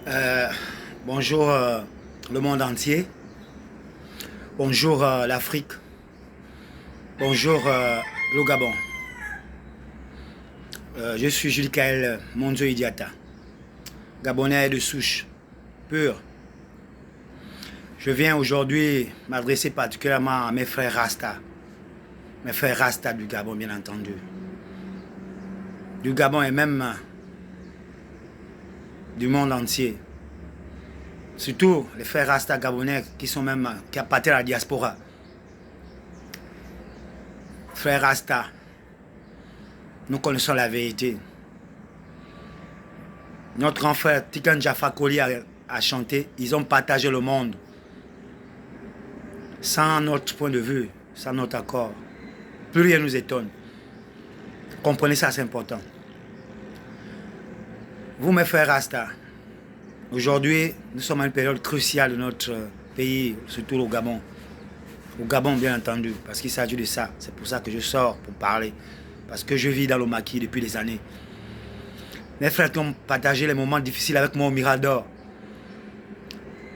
Euh, Bonjour le monde entier, bonjour l'Afrique, bonjour le Gabon. Je suis Jules Kael Monzo Idiata, Gabonais de souche pure. Je viens aujourd'hui m'adresser particulièrement à mes frères Rasta du Gabon bien entendu. Du Gabon et même du monde entier. Surtout les frères Rasta gabonais qui appartiennent à la diaspora. Frères Rasta, nous connaissons la vérité. Notre grand frère Tikan Jaffa Koli a chanté, ils ont partagé le monde. Sans notre point de vue, sans notre accord, plus rien ne nous étonne. Comprenez ça, c'est important. Vous, mes frères Rasta, aujourd'hui, nous sommes à une période cruciale de notre pays, surtout au Gabon. Au Gabon, bien entendu, parce qu'il s'agit de ça. C'est pour ça que je sors pour parler. Parce que je vis dans le maquis depuis des années. Mes frères qui ont partagé les moments difficiles avec moi au Mirador.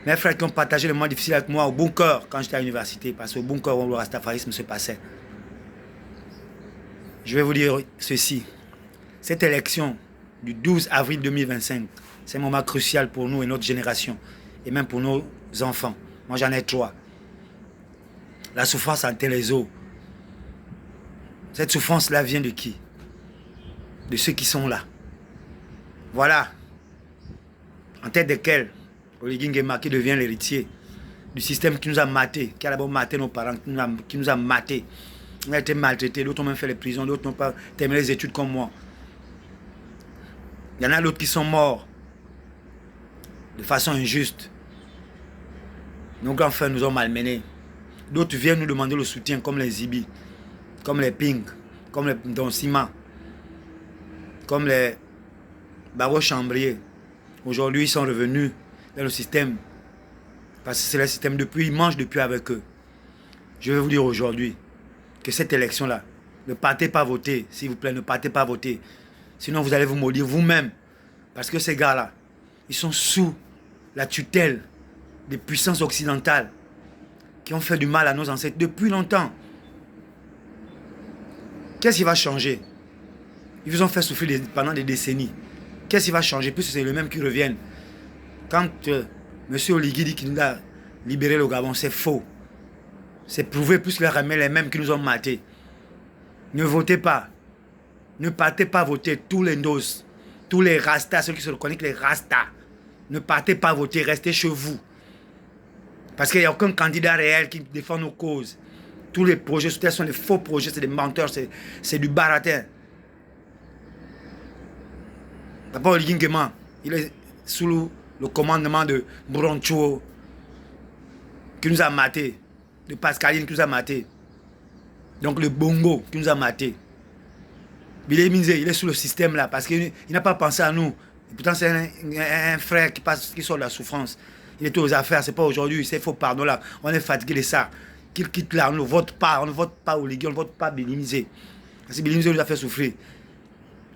Mes frères qui ont partagé les moments difficiles avec moi au bunker quand j'étais à l'université. Parce qu'au bunker où le rastafarisme se passait. Je vais vous dire ceci. Cette élection du 12 avril 2025, c'est un moment crucial pour nous et notre génération. Et même pour nos enfants. Moi j'en ai 3. La souffrance atteint les os. Cette souffrance-là vient de qui? De ceux qui sont là. Voilà. En tête desquels, Oligui Nguema qui devient l'héritier du système qui nous a matés, qui a d'abord maté nos parents, qui nous a matés. On a été maltraités, d'autres ont même fait les prisons, d'autres n'ont pas terminé les études comme moi. Il y en a d'autres qui sont morts de façon injuste. Nos grands frères nous ont malmenés. D'autres viennent nous demander le soutien comme les Zibi, comme les Ping, comme les Donsima, comme les Barreau Chambrier. Aujourd'hui, ils sont revenus dans le système. Parce que c'est le système depuis, ils mangent depuis avec eux. Je vais vous dire aujourd'hui que cette élection-là, ne partez pas voter, s'il vous plaît, ne partez pas voter. Sinon, vous allez vous maudire vous-même. Parce que ces gars-là, ils sont sous la tutelle des puissances occidentales qui ont fait du mal à nos ancêtres depuis longtemps. Qu'est-ce qui va changer? Ils vous ont fait souffrir pendant des décennies. Qu'est-ce qui va changer? Puisque c'est le même qui reviennent. Quand M. Oligui dit qu'il nous a libéré le Gabon, c'est faux. C'est prouvé puisqu'il a ramené les mêmes qui nous ont matés. Ne votez pas. Ne partez pas voter. Tous les Ndos, tous les Rastas, ceux qui se reconnaissent les Rastas, ne partez pas voter. Restez chez vous. Parce qu'il n'y a aucun candidat réel qui défend nos causes. Tous les projets sont des faux projets, c'est des menteurs, c'est du baratin. D'abord, Oligui Nguema, il est sous le commandement de Broncho, qui nous a matés, de Pascaline qui nous a matés. Donc le Bongo qui nous a matés. Billy Minzé, il est sous le système là, parce qu'il n'a pas pensé à nous. Et pourtant, c'est un frère qui sort de la souffrance. Il est aux affaires, c'est pas aujourd'hui, c'est faux pardon là. On est fatigué de ça. Qu'il quitte là, on ne vote pas Oligui, on ne vote pas Billy Minzé. Parce que Billy Minzé nous a fait souffrir.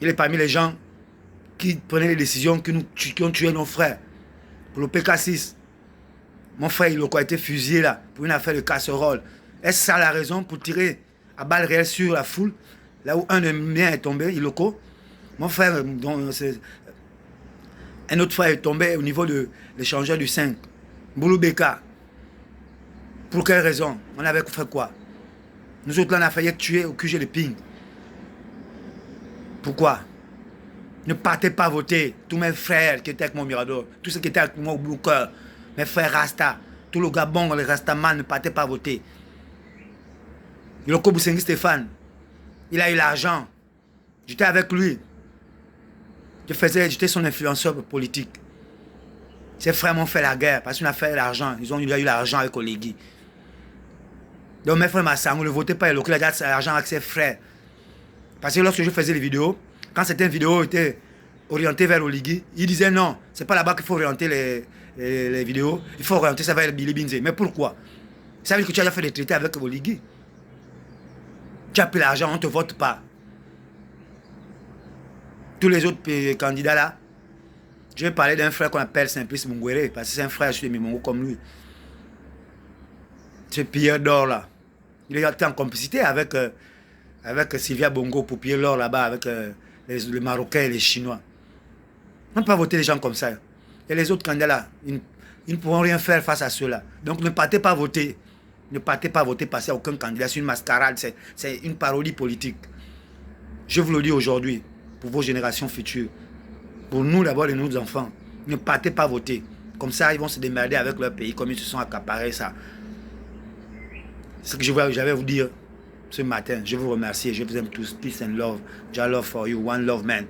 Il est parmi les gens qui prenaient les décisions qui ont tué nos frères. Pour le PK6, mon frère Iloko a été fusillé là, pour une affaire de casserole. Est-ce ça la raison pour tirer à balles réelles sur la foule, là où un de mes miens est tombé, Iloko? Mon frère, un autre frère est tombé au niveau de l'échangeur du 5, Boulou Beka. Pour quelle raison? On avait fait quoi? Nous autres là, on a failli tuer au QG de Ping. Pourquoi? Ne partez pas voter. Tous mes frères qui étaient avec moi au Mirador, tous ceux qui étaient avec moi au Bunker, mes frères Rasta, tout le Gabon, les Rastaman, ne partez pas voter. Iloko Boussengi Stéphane, il a eu l'argent. J'étais avec lui. J'étais son influenceur politique. Ses frères m'ont fait la guerre parce qu'on a fait l'argent. Il a eu l'argent avec Oligui. Donc mes frères Massangou ne votaient pas Iloko, il a déjà l'argent avec ses frères. Parce que lorsque je faisais les vidéos, quand certaines vidéos étaient orientées vers Oligui, il disait non, c'est pas là-bas qu'il faut orienter les vidéos, il faut orienter ça vers Billy Binze. Mais pourquoi? Ça veut dire que tu as déjà fait des traités avec Oligui. Tu as pris l'argent, on ne te vote pas. Tous les autres candidats là, Je vais parler d'un frère qu'on appelle Simplice Mungwere, parce que c'est un frère sur les Mongo comme lui. Ce pilleur d'or là. Il était en complicité avec, avec Sylvia Bongo pour piller l'or là-bas avec les Marocains et les Chinois. On ne peut pas voter les gens comme ça. Et les autres candidats là, ils ne pourront rien faire face à ceux-là. Donc ne partez pas voter. Ne partez pas voter parce qu'il n'y a aucun candidat. C'est une mascarade, c'est une parodie politique. Je vous le dis aujourd'hui, pour vos générations futures. Pour nous d'abord et nos enfants. Ne partez pas voter. Comme ça, ils vont se démerder avec leur pays, comme ils se sont accaparés ça. C'est ce que j'avais à vous dire ce matin. Je vous remercie. Je vous aime tous. Peace and love. Jah love for you. One love, man.